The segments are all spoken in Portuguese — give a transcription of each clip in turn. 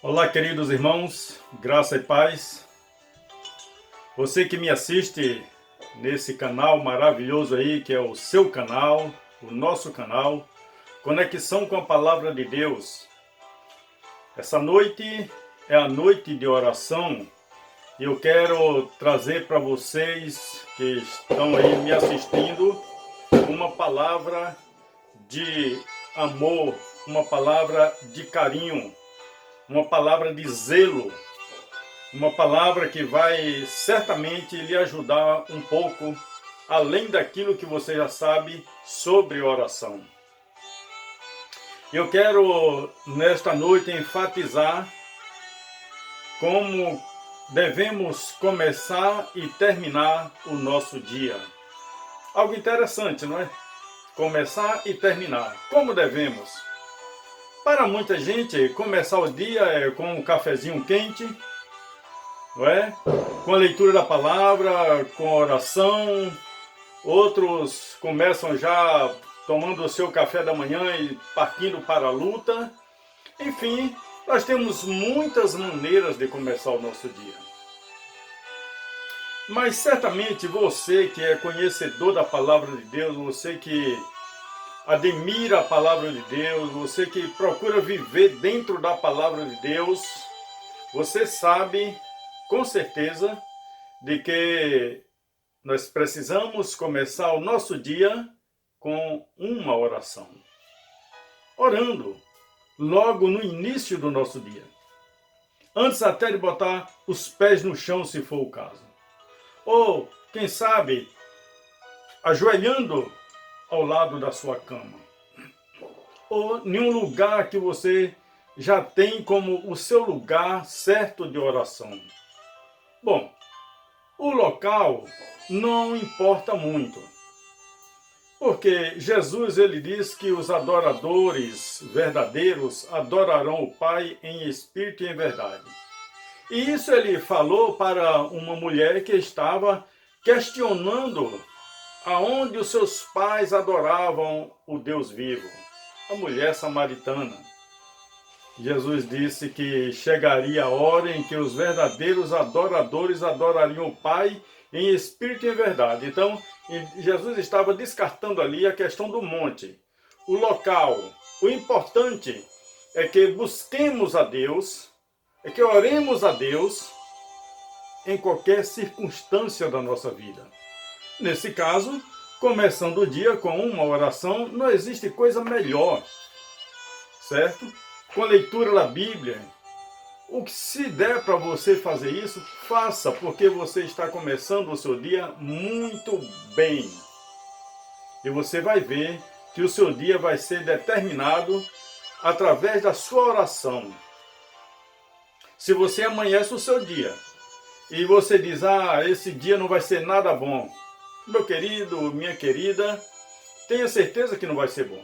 Olá, queridos irmãos, graça e paz. Você que me assiste nesse canal maravilhoso aí, que é o seu canal, o nosso canal, Conexão com a Palavra de Deus. Essa noite é a noite de oração e eu quero trazer para vocês que estão aí me assistindo uma palavra de amor, uma palavra de carinho, uma palavra de zelo, uma palavra que vai certamente lhe ajudar um pouco, além daquilo que você já sabe sobre oração. Eu quero, nesta noite, enfatizar como devemos começar e terminar o nosso dia. Algo interessante, não é? Começar e terminar. Como devemos? Para muita gente, começar o dia é com um cafezinho quente, não é? Com a leitura da palavra, com oração. Outros começam já tomando o seu café da manhã e partindo para a luta. Enfim, nós temos muitas maneiras de começar o nosso dia. Mas certamente você que é conhecedor da palavra de Deus, você que admira a palavra de Deus, você que procura viver dentro da palavra de Deus, você sabe com certeza de que nós precisamos começar o nosso dia com uma oração. Orando logo no início do nosso dia. Antes até de botar os pés no chão, se for o caso. Ou, quem sabe, ajoelhando ao lado da sua cama. Ou em um lugar que você já tem como o seu lugar certo de oração. Bom, o local não importa muito. Porque Jesus ele diz que os adoradores verdadeiros adorarão o Pai em espírito e em verdade. E isso ele falou para uma mulher que estava questionando aonde os seus pais adoravam o Deus vivo, a mulher samaritana. Jesus disse que chegaria a hora em que os verdadeiros adoradores adorariam o Pai em espírito e em verdade. Então, Jesus estava descartando ali a questão do monte, o local. O importante é que busquemos a Deus, é que oremos a Deus em qualquer circunstância da nossa vida. Nesse caso, começando o dia com uma oração, não existe coisa melhor, certo? Com a leitura da Bíblia, o que se der para você fazer isso, faça, porque você está começando o seu dia muito bem. E você vai ver que o seu dia vai ser determinado através da sua oração. Se você amanhece o seu dia e você diz, esse dia não vai ser nada bom, meu querido, minha querida, tenha certeza que não vai ser bom.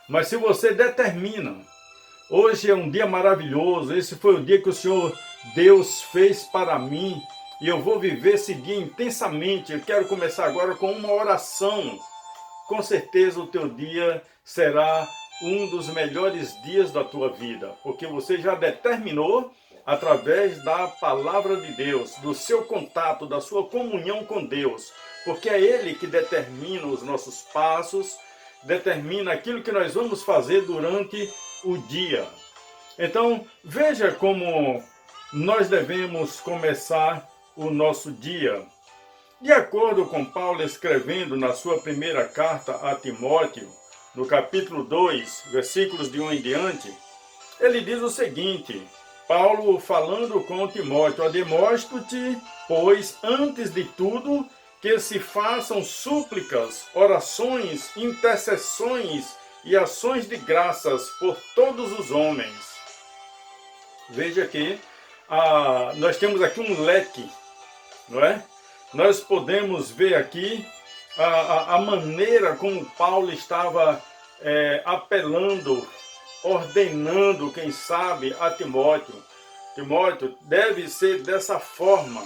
Mas se você determina, hoje é um dia maravilhoso, esse foi o dia que o Senhor Deus fez para mim, e eu vou viver esse dia intensamente, eu quero começar agora com uma oração. Com certeza o teu dia será um dos melhores dias da tua vida, porque você já determinou através da palavra de Deus, do seu contato, da sua comunhão com Deus, porque é Ele que determina os nossos passos, determina aquilo que nós vamos fazer durante o dia. Então, veja como nós devemos começar o nosso dia. De acordo com Paulo escrevendo na sua primeira carta a Timóteo, no capítulo 2, versículos de 1 em diante, ele diz o seguinte, Paulo falando com Timóteo, demonstro-te, pois, antes de tudo, que se façam súplicas, orações, intercessões e ações de graças por todos os homens. Veja que nós temos aqui um leque, não é? Nós podemos ver aqui a maneira como Paulo estava apelando, ordenando, quem sabe, a Timóteo. Timóteo deve ser dessa forma.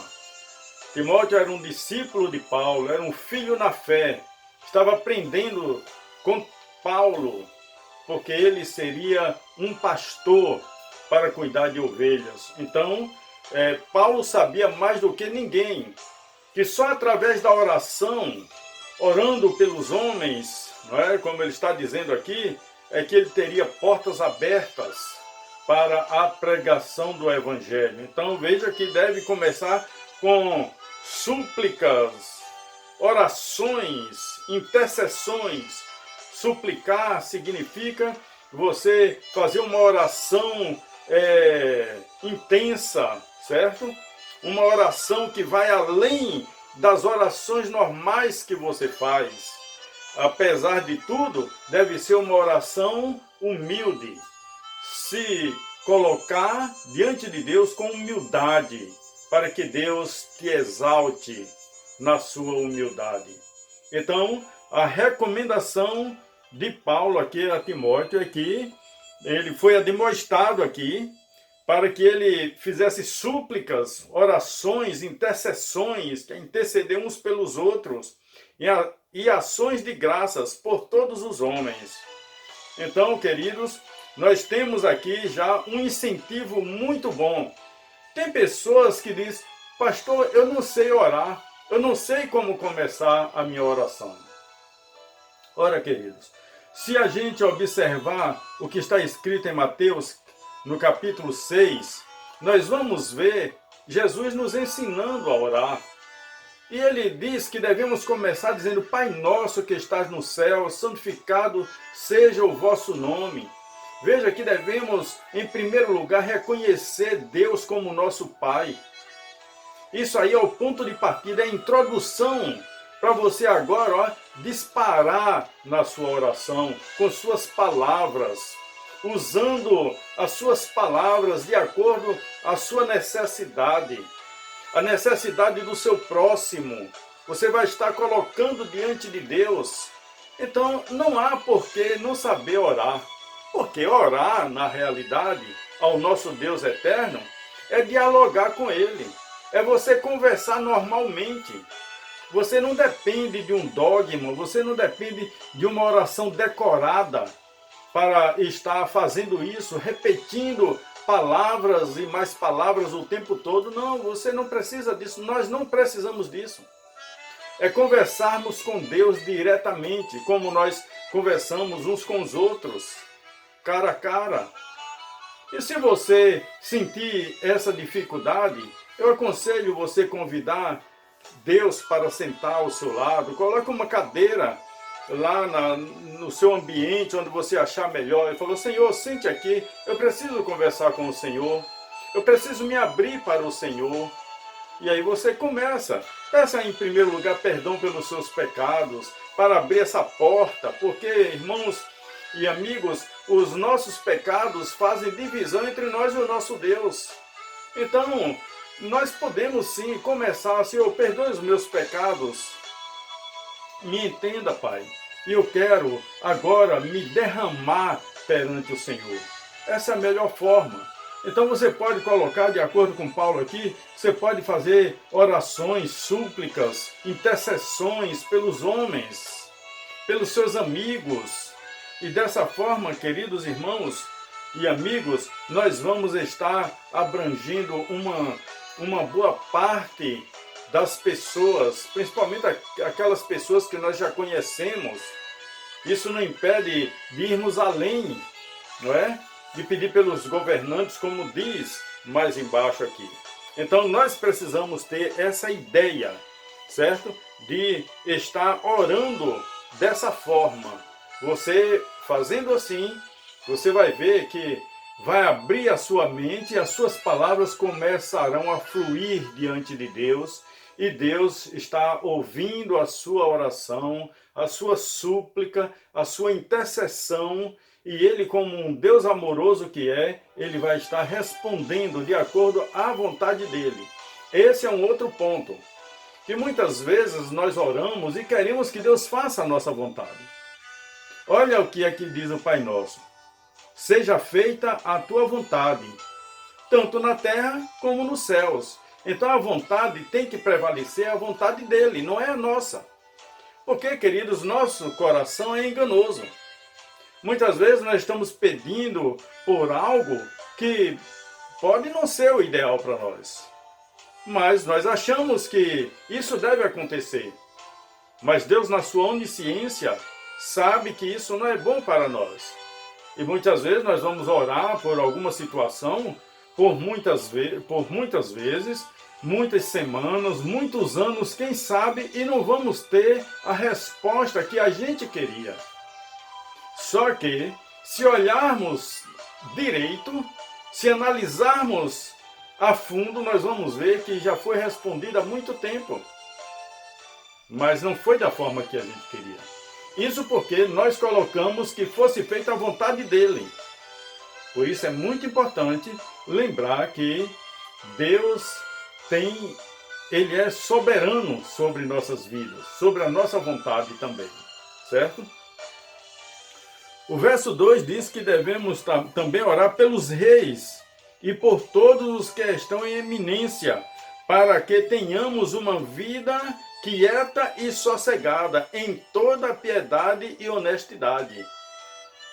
Timóteo era um discípulo de Paulo, era um filho na fé, estava aprendendo com Paulo, porque ele seria um pastor para cuidar de ovelhas. Então, Paulo sabia mais do que ninguém que só através da oração, orando pelos homens, não é? Como ele está dizendo aqui, é que ele teria portas abertas para a pregação do Evangelho. Então veja que deve começar com súplicas, orações, intercessões. Suplicar significa você fazer uma oração intensa, certo? Uma oração que vai além das orações normais que você faz. Apesar de tudo, deve ser uma oração humilde. Se colocar diante de Deus com humildade, para que Deus te exalte na sua humildade. Então, a recomendação de Paulo aqui a Timóteo é que ele foi admoestado aqui para que ele fizesse súplicas, orações, intercessões, que é interceder uns pelos outros, e ações de graças por todos os homens. Então, queridos, nós temos aqui já um incentivo muito bom. Tem pessoas que dizem, pastor, eu não sei orar, eu não sei como começar a minha oração. Ora, queridos, se a gente observar o que está escrito em Mateus, no capítulo 6, nós vamos ver Jesus nos ensinando a orar. E ele diz que devemos começar dizendo, Pai nosso que estás no céu, santificado seja o vosso nome. Veja que devemos, em primeiro lugar, reconhecer Deus como nosso Pai. Isso aí é o ponto de partida, é a introdução para você agora disparar na sua oração, com suas palavras, usando as suas palavras de acordo à sua necessidade, a necessidade do seu próximo. Você vai estar colocando diante de Deus. Então, não há por que não saber orar. Porque orar, na realidade, ao nosso Deus eterno, é dialogar com Ele. É você conversar normalmente. Você não depende de um dogma, você não depende de uma oração decorada para estar fazendo isso, repetindo palavras e mais palavras o tempo todo. Não, você não precisa disso, nós não precisamos disso. É conversarmos com Deus diretamente, como nós conversamos uns com os outros, cara a cara. E se você sentir essa dificuldade, eu aconselho você convidar Deus para sentar ao seu lado. Coloque uma cadeira lá no seu ambiente, onde você achar melhor. Ele falou, Senhor, sente aqui, eu preciso conversar com o Senhor, eu preciso me abrir para o Senhor. E aí você começa. Peça em primeiro lugar perdão pelos seus pecados, para abrir essa porta, porque, irmãos e amigos, os nossos pecados fazem divisão entre nós e o nosso Deus. Então, nós podemos sim começar, Senhor, perdoe os meus pecados, me entenda, Pai, e eu quero agora me derramar perante o Senhor. Essa é a melhor forma. Então você pode colocar, de acordo com Paulo aqui, você pode fazer orações, súplicas, intercessões pelos homens, pelos seus amigos. E dessa forma, queridos irmãos e amigos, nós vamos estar abrangendo uma boa parte das pessoas, principalmente aquelas pessoas que nós já conhecemos. Isso não impede de irmos além, não é? De pedir pelos governantes, como diz mais embaixo aqui. Então nós precisamos ter essa ideia, certo? De estar orando dessa forma. Você fazendo assim, você vai ver que vai abrir a sua mente e as suas palavras começarão a fluir diante de Deus. E Deus está ouvindo a sua oração, a sua súplica, a sua intercessão. E Ele, como um Deus amoroso que é, Ele vai estar respondendo de acordo à vontade dEle. Esse é um outro ponto. Que muitas vezes nós oramos e queremos que Deus faça a nossa vontade. Olha o que aqui diz o Pai Nosso. Seja feita a tua vontade, tanto na terra como nos céus. Então a vontade tem que prevalecer a vontade dEle, não é a nossa. Porque, queridos, nosso coração é enganoso. Muitas vezes nós estamos pedindo por algo que pode não ser o ideal para nós, mas nós achamos que isso deve acontecer. Mas Deus, na sua onisciência, sabe que isso não é bom para nós. E muitas vezes nós vamos orar por alguma situação, por muitas vezes, muitas semanas, muitos anos, quem sabe, e não vamos ter a resposta que a gente queria. Só que, se olharmos direito, se analisarmos a fundo, nós vamos ver que já foi respondido há muito tempo. Mas não foi da forma que a gente queria. Isso porque nós colocamos que fosse feita a vontade dele. Por isso é muito importante lembrar que Deus Ele é soberano sobre nossas vidas, sobre a nossa vontade também, certo? O verso 2 diz que devemos também orar pelos reis e por todos os que estão em eminência, para que tenhamos uma vida quieta e sossegada em toda piedade e honestidade.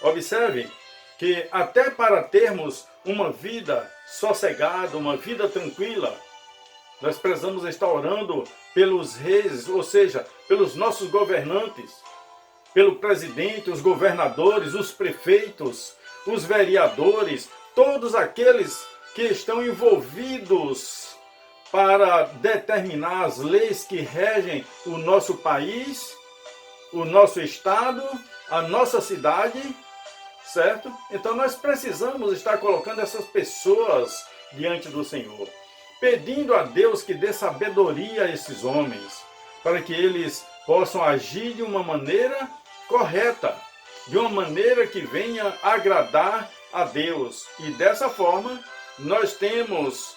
Observe que até para termos uma vida sossegada, uma vida tranquila, nós precisamos estar orando pelos reis, ou seja, pelos nossos governantes, pelo presidente, os governadores, os prefeitos, os vereadores, todos aqueles que estão envolvidos para determinar as leis que regem o nosso país, o nosso estado, a nossa cidade, certo? Então nós precisamos estar colocando essas pessoas diante do Senhor, pedindo a Deus que dê sabedoria a esses homens, para que eles possam agir de uma maneira correta, de uma maneira que venha agradar a Deus. E dessa forma, nós temos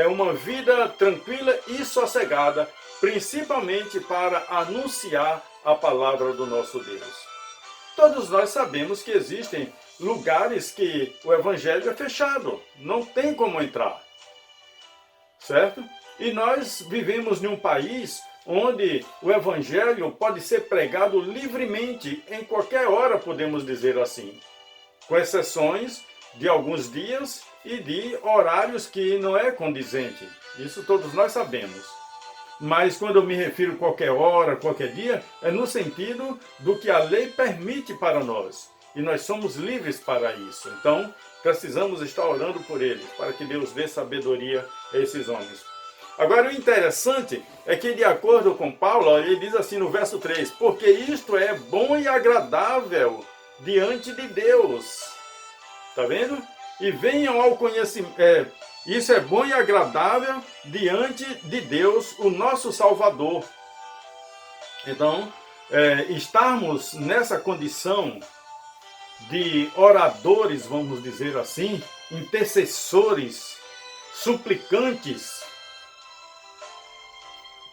uma vida tranquila e sossegada, principalmente para anunciar a palavra do nosso Deus. Todos nós sabemos que existem lugares que o evangelho é fechado, não tem como entrar, certo? E nós vivemos em um país onde o evangelho pode ser pregado livremente, em qualquer hora, podemos dizer assim, com exceções de alguns dias e de horários que não é condizente. Isso todos nós sabemos. Mas quando eu me refiro a qualquer hora, qualquer dia, é no sentido do que a lei permite para nós. E nós somos livres para isso. Então, precisamos estar orando por eles, para que Deus dê sabedoria a esses homens. Agora, o interessante é que, de acordo com Paulo, ele diz assim no verso 3, porque isto é bom e agradável diante de Deus. Está vendo? E venham ao conhecimento. Isso é bom e agradável diante de Deus, o nosso Salvador. Então, estarmos nessa condição de oradores, vamos dizer assim, intercessores, suplicantes.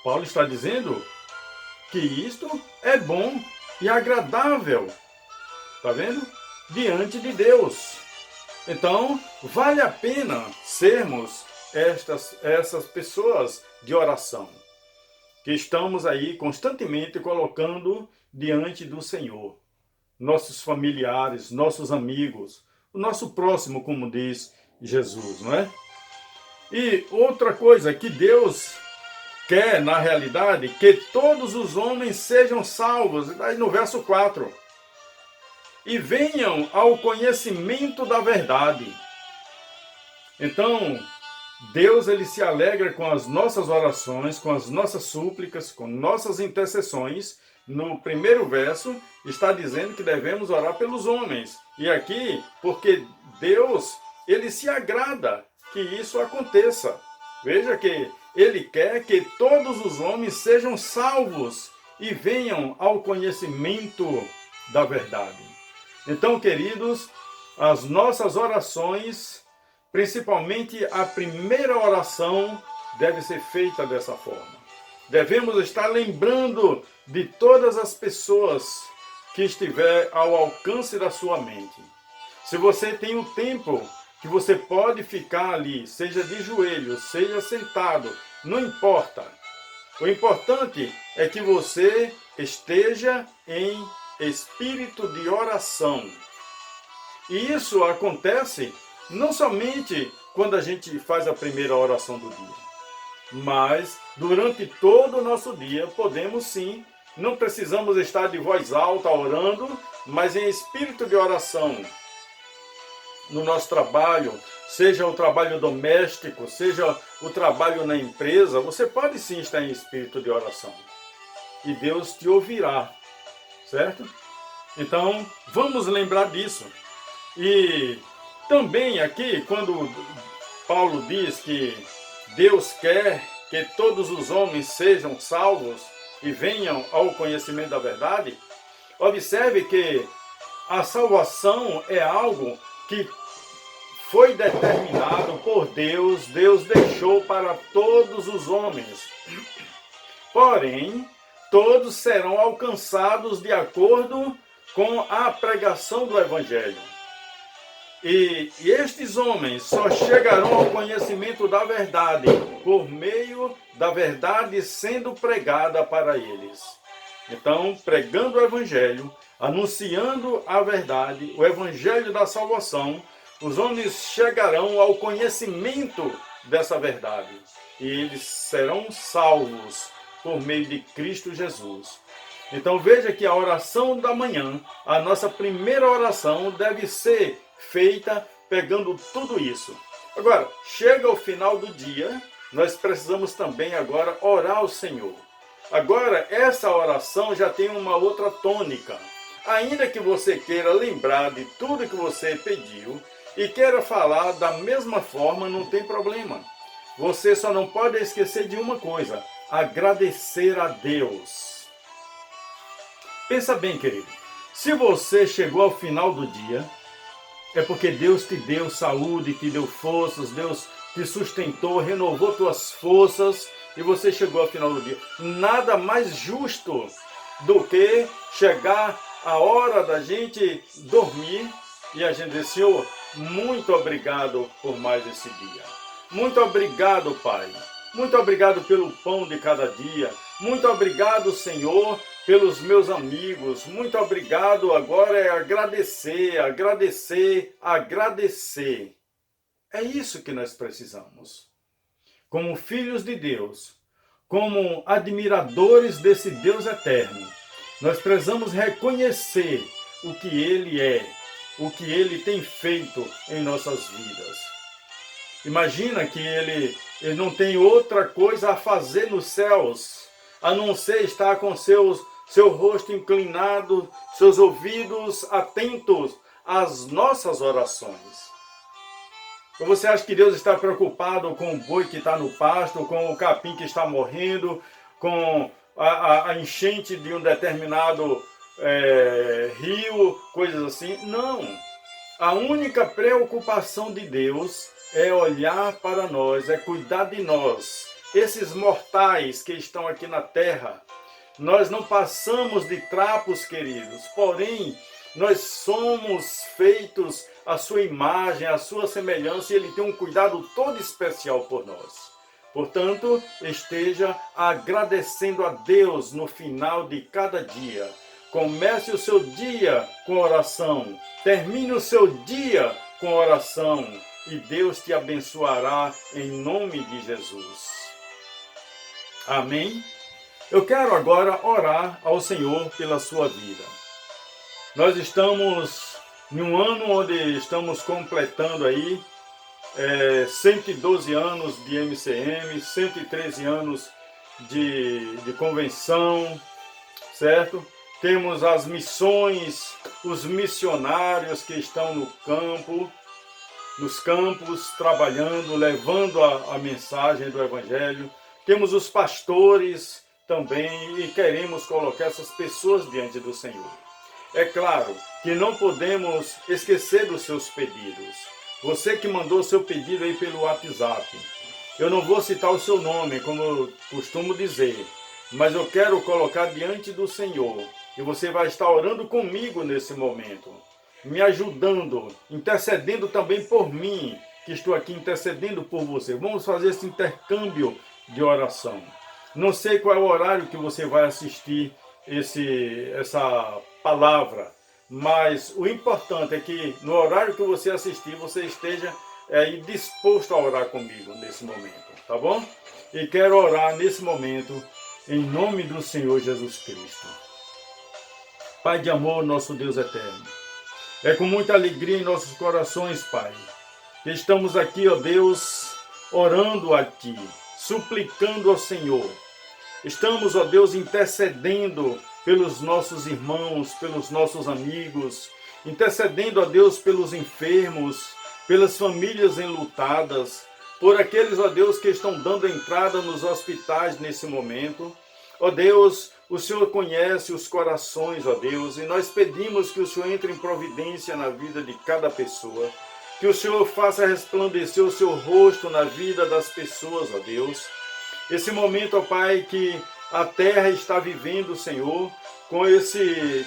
Paulo está dizendo que isto é bom e agradável, tá vendo? Diante de Deus. Então, vale a pena sermos essas pessoas de oração, que estamos aí constantemente colocando diante do Senhor. Nossos familiares, nossos amigos, o nosso próximo, como diz Jesus, não é? E outra coisa que Deus quer, na realidade, que todos os homens sejam salvos, aí no verso 4. E venham ao conhecimento da verdade. Então, Deus ele se alegra com as nossas orações, com as nossas súplicas, com nossas intercessões. No primeiro verso, está dizendo que devemos orar pelos homens. E aqui, porque Deus, ele se agrada que isso aconteça. Veja que ele quer que todos os homens sejam salvos e venham ao conhecimento da verdade. Então, queridos, as nossas orações, principalmente a primeira oração, deve ser feita dessa forma. Devemos estar lembrando de todas as pessoas que estiver ao alcance da sua mente. Se você tem o tempo que você pode ficar ali, seja de joelhos, seja sentado, não importa. O importante é que você esteja em espírito de oração. E isso acontece Não somente quando a gente faz a primeira oração do dia, mas durante todo o nosso dia podemos sim, não precisamos estar de voz alta orando, mas em espírito de oração. No nosso trabalho, seja o trabalho doméstico, seja o trabalho na empresa, você pode sim estar em espírito de oração. E Deus te ouvirá, certo? Então, vamos lembrar disso. E também aqui, quando Paulo diz que Deus quer que todos os homens sejam salvos e venham ao conhecimento da verdade, observe que a salvação é algo que foi determinado por Deus, Deus deixou para todos os homens. Porém, todos serão alcançados de acordo com a pregação do Evangelho. E estes homens só chegarão ao conhecimento da verdade por meio da verdade sendo pregada para eles. Então, pregando o Evangelho, anunciando a verdade, o Evangelho da salvação, os homens chegarão ao conhecimento dessa verdade. E eles serão salvos por meio de Cristo Jesus. Então veja que a oração da manhã, a nossa primeira oração, deve ser feita pegando tudo isso. Agora, chega o final do dia, nós precisamos também agora orar ao Senhor. Agora, essa oração já tem uma outra tônica. Ainda que você queira lembrar de tudo que você pediu e queira falar da mesma forma, não tem problema. Você só não pode esquecer de uma coisa: agradecer a Deus. Pensa bem, querido. Se você chegou ao final do dia, é porque Deus te deu saúde, te deu forças, Deus te sustentou, renovou tuas forças e você chegou ao final do dia. Nada mais justo do que chegar a hora da gente dormir e a gente dizer: Senhor, muito obrigado por mais esse dia. Muito obrigado, Pai. Muito obrigado pelo pão de cada dia. Muito obrigado, Senhor, pelos meus amigos. Muito obrigado. Agora é agradecer, agradecer, agradecer. É isso que nós precisamos. Como filhos de Deus, como admiradores desse Deus eterno, nós precisamos reconhecer o que Ele é, o que Ele tem feito em nossas vidas. Imagina que ele não tem outra coisa a fazer nos céus, a não ser estar com seu rosto inclinado, seus ouvidos atentos às nossas orações. Ou você acha que Deus está preocupado com o boi que está no pasto, com o capim que está morrendo, com a enchente de um determinado rio, coisas assim? Não. A única preocupação de Deus é olhar para nós, é cuidar de nós. Esses mortais que estão aqui na terra, nós não passamos de trapos, queridos, porém, nós somos feitos à sua imagem, à sua semelhança, e Ele tem um cuidado todo especial por nós. Portanto, esteja agradecendo a Deus no final de cada dia. Comece o seu dia com oração, termine o seu dia com oração, e Deus te abençoará em nome de Jesus. Amém? Eu quero agora orar ao Senhor pela sua vida. Nós estamos em um ano onde estamos completando aí 112 anos de MCM, 113 anos de convenção, certo? Temos as missões, os missionários que estão no campo, nos campos, trabalhando, levando a mensagem do Evangelho. Temos os pastores também e queremos colocar essas pessoas diante do Senhor. É claro que não podemos esquecer dos seus pedidos. Você que mandou seu pedido aí pelo WhatsApp, eu não vou citar o seu nome, como eu costumo dizer, mas eu quero colocar diante do Senhor. E você vai estar orando comigo nesse momento, me ajudando, intercedendo também por mim, que estou aqui intercedendo por você. Vamos fazer esse intercâmbio de oração. Não sei qual é o horário que você vai assistir essa palavra, Mas o importante é que no horário que você assistir, você esteja aí disposto a orar comigo nesse momento, tá bom? E quero orar nesse momento em nome do Senhor Jesus Cristo. Pai de amor, nosso Deus eterno, é com muita alegria em nossos corações, Pai, que estamos aqui, ó Deus, orando a Ti, suplicando ao Senhor. Estamos, ó Deus, intercedendo pelos nossos irmãos, pelos nossos amigos, intercedendo, ó Deus, pelos enfermos, pelas famílias enlutadas, por aqueles, ó Deus, que estão dando entrada nos hospitais nesse momento. Ó Deus, o Senhor conhece os corações, ó Deus, e nós pedimos que o Senhor entre em providência na vida de cada pessoa, que o Senhor faça resplandecer o seu rosto na vida das pessoas, ó Deus. Esse momento, ó Pai, que a terra está vivendo, Senhor, com esse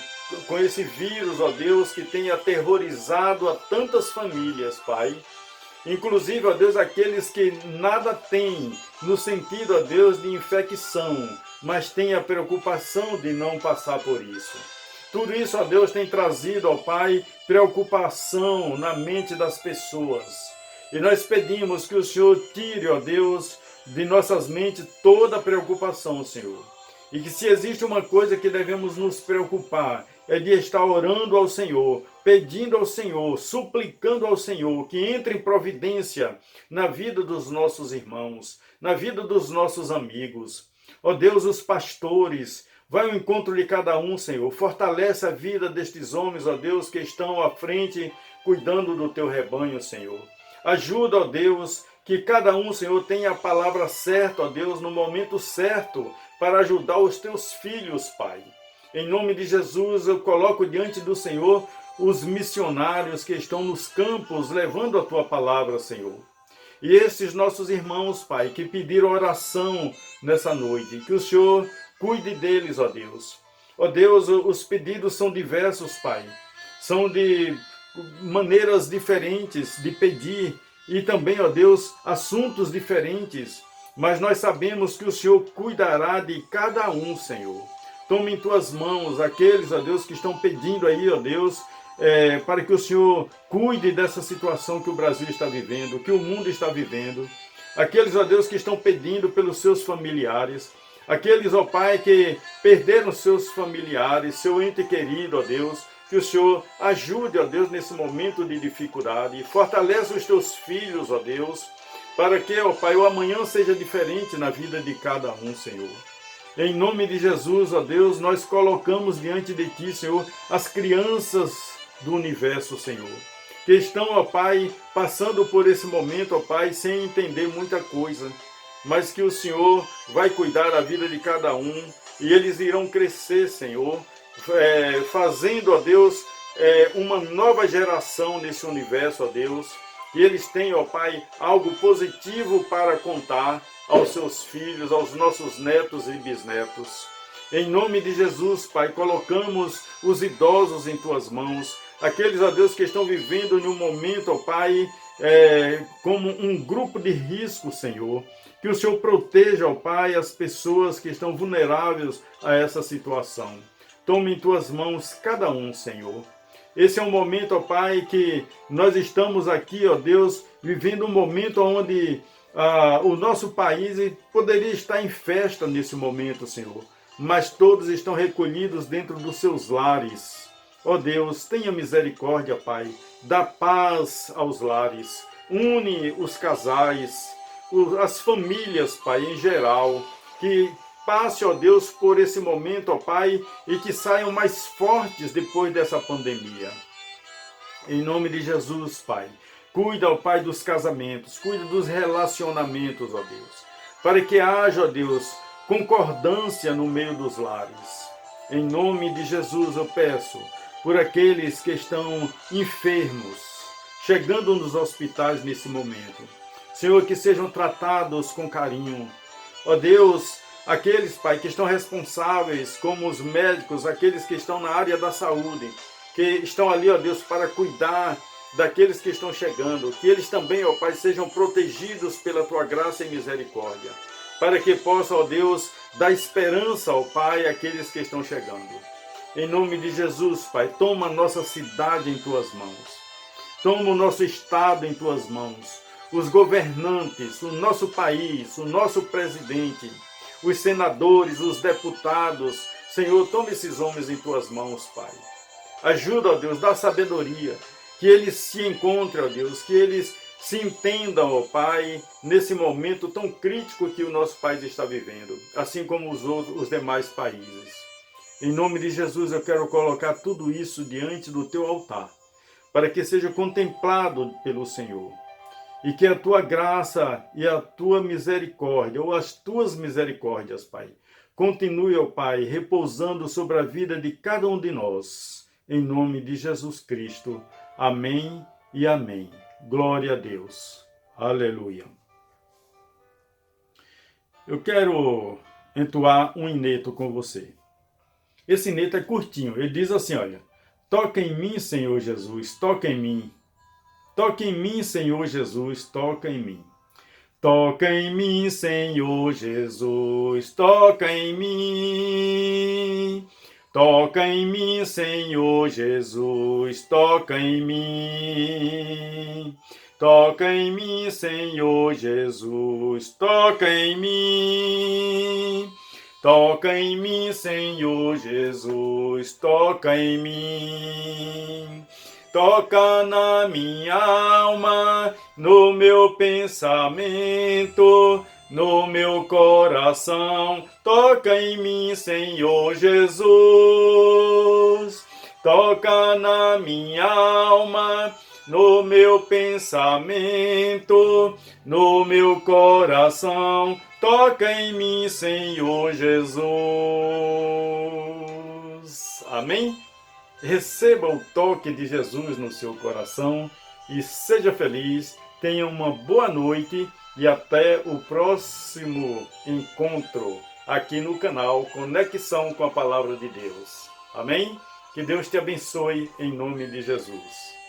vírus, ó Deus, que tem aterrorizado a tantas famílias, Pai. Inclusive, ó Deus, aqueles que nada têm no sentido, ó Deus, de infecção, mas têm a preocupação de não passar por isso. Tudo isso, ó Deus, tem trazido, ó Pai, preocupação na mente das pessoas. E nós pedimos que o Senhor tire, ó Deus, de nossas mentes toda a preocupação, Senhor. E que se existe uma coisa que devemos nos preocupar, é de estar orando ao Senhor, pedindo ao Senhor, suplicando ao Senhor que entre em providência na vida dos nossos irmãos, na vida dos nossos amigos. Ó Deus, os pastores, vai ao encontro de cada um, Senhor. Fortalece a vida destes homens, ó Deus, que estão à frente, cuidando do teu rebanho, Senhor. Ajuda, ó Deus, que cada um, Senhor, tenha a palavra certa, ó Deus, no momento certo, para ajudar os teus filhos, Pai. Em nome de Jesus, eu coloco diante do Senhor os missionários que estão nos campos, levando a tua palavra, Senhor. E esses nossos irmãos, Pai, que pediram oração nessa noite, que o Senhor cuide deles, ó Deus. Ó Deus, os pedidos são diversos, Pai. São de maneiras diferentes de pedir e também, ó Deus, assuntos diferentes. Mas nós sabemos que o Senhor cuidará de cada um, Senhor. Tome em tuas mãos aqueles, ó Deus, que estão pedindo aí, ó Deus, para que o Senhor cuide dessa situação que o Brasil está vivendo, que o mundo está vivendo. Aqueles, ó Deus, que estão pedindo pelos seus familiares. Aqueles, ó Pai, que perderam seus familiares, seu ente querido, ó Deus. Que o Senhor ajude, ó Deus, nesse momento de dificuldade. Fortalece os teus filhos, ó Deus, para que, ó Pai, o amanhã seja diferente na vida de cada um, Senhor. Em nome de Jesus, ó Deus, nós colocamos diante de Ti, Senhor, as crianças do universo, Senhor, que estão, ó Pai, passando por esse momento, ó Pai, sem entender muita coisa, mas que o Senhor vai cuidar da vida de cada um e eles irão crescer, Senhor, fazendo, ó Deus, uma nova geração nesse universo, ó Deus, que eles tenham, ó Pai, algo positivo para contar aos seus filhos, aos nossos netos e bisnetos. Em nome de Jesus, Pai, colocamos os idosos em Tuas mãos, aqueles, ó Deus, que estão vivendo em um momento, ó Pai, como um grupo de risco, Senhor. Que o Senhor proteja, ó Pai, as pessoas que estão vulneráveis a essa situação. Tome em Tuas mãos cada um, Senhor. Esse é um momento, ó Pai, que nós estamos aqui, ó Deus, vivendo um momento onde o nosso país poderia estar em festa nesse momento, Senhor. Mas todos estão recolhidos dentro dos seus lares. Ó Deus, tenha misericórdia, Pai. Dá paz aos lares. Une os casais, as famílias, Pai, em geral. Que passe, ó Deus, por esse momento, ó Pai, e que saiam mais fortes depois dessa pandemia. Em nome de Jesus, Pai. Cuida, ó Pai, dos casamentos, cuida dos relacionamentos, ó Deus. Para que haja, ó Deus, concordância no meio dos lares. Em nome de Jesus eu peço por aqueles que estão enfermos, chegando nos hospitais nesse momento. Senhor, que sejam tratados com carinho. Ó Deus, aqueles, Pai, que estão responsáveis, como os médicos, aqueles que estão na área da saúde, que estão ali, ó Deus, para cuidar daqueles que estão chegando, que eles também, ó Pai, sejam protegidos pela Tua graça e misericórdia, para que possa, ó Deus, dar esperança, ó Pai, àqueles que estão chegando. Em nome de Jesus, Pai, toma a nossa cidade em Tuas mãos. Toma o nosso Estado em Tuas mãos. Os governantes, o nosso país, o nosso presidente, os senadores, os deputados. Senhor, toma esses homens em Tuas mãos, Pai. Ajuda, ó Deus, dá sabedoria, que eles se encontrem, ó Deus, que eles se entendam, ó Pai, nesse momento tão crítico que o nosso país está vivendo, assim como os demais países. Em nome de Jesus, eu quero colocar tudo isso diante do Teu altar, para que seja contemplado pelo Senhor. E que a Tua graça e a Tua misericórdia, ou as Tuas misericórdias, Pai, continue, ó Pai, repousando sobre a vida de cada um de nós. Em nome de Jesus Cristo. Amém e amém. Glória a Deus. Aleluia. Eu quero entoar um ineto com você. Esse ineto é curtinho. Ele diz assim, olha. Toca em mim, Senhor Jesus, toca em mim. Toca em mim, Senhor Jesus, toca em mim. Toca em mim, Senhor Jesus, toca em mim. Toca em mim, Senhor Jesus, toca em mim. Toca em mim, Senhor Jesus, toca em mim. Toca em mim, Senhor Jesus, toca em mim. Toca na minha alma, no meu pensamento, no meu coração. Toca em mim, Senhor Jesus. Toca na minha alma, no meu pensamento, no meu coração. Toca em mim, Senhor Jesus. Amém? Receba o toque de Jesus no seu coração e seja feliz. Tenha uma boa noite e até o próximo encontro aqui no canal Conexão com a Palavra de Deus. Amém? Que Deus te abençoe em nome de Jesus.